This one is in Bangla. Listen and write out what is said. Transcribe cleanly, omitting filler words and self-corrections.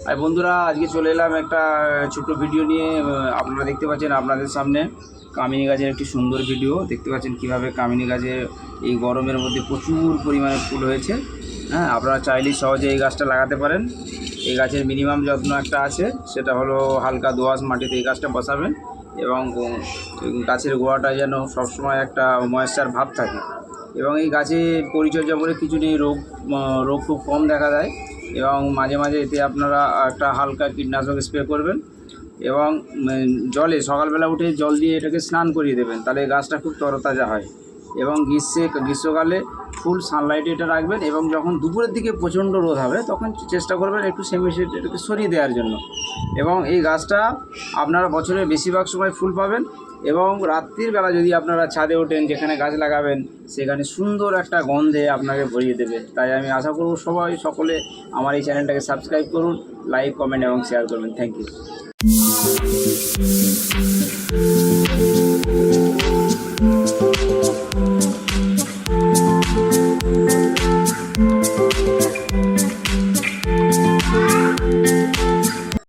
আর বন্ধুরা, আজকে চলে এলাম একটা ছোট্ট ভিডিও নিয়ে। আপনারা দেখতে পাচ্ছেন আপনাদের সামনে কামিনী গাছের একটি সুন্দর ভিডিও দেখতে পাচ্ছেন, কিভাবে কামিনী গাছে এই গরমের মধ্যে প্রচুর পরিমাণে ফুল হয়েছে। হ্যাঁ, আপনারা চাইলেই সহজে এই গাছটা লাগাতে পারেন। এই গাছের মিনিমাম যত্ন একটা আছে, সেটা হলো হালকা দোআঁশ মাটিতে এই গাছটা বসাবেন এবং গাছের গোড়াটা যেন সবসময় একটা ময়েশ্চার ভাব থাকে। এবং এই গাছে পরিচর্যা করে কিছু নেই, রোগ খুব কম দেখা দেয়। এবং মাঝে মাঝে এতে আপনারা একটা হালকা কীটনাশক স্প্রে করবেন এবং জলে সকালবেলা উঠে জল দিয়ে এটাকে স্নান করিয়ে দেবেন, তাহলে গাছটা খুব তরতাজা হয়। এবং গ্রীষ্মকালে ফুল সানলাইটে এটা রাখবেন এবং যখন দুপুরের দিকে প্রচণ্ড রোদ হবে তখন চেষ্টা করবেন একটু সেমিশেড এটাকে সরিয়ে দেওয়ার জন্য। এবং এই গাছটা আপনারা বছরের বেশিরভাগ সময় ফুল পাবেন। এবং রাত্রির বেলা যদি আপনারা ছাদে ওঠেন, যেখানে গাছ লাগাবেন সেখানে সুন্দর একটা গন্ধে আপনাকে ভরিয়ে দেবে। তাই আমি আশা করব সকলে আমার এই চ্যানেলটাকে সাবস্ক্রাইব করুন, লাইক, কমেন্ট এবং শেয়ার করবেন। Thank you.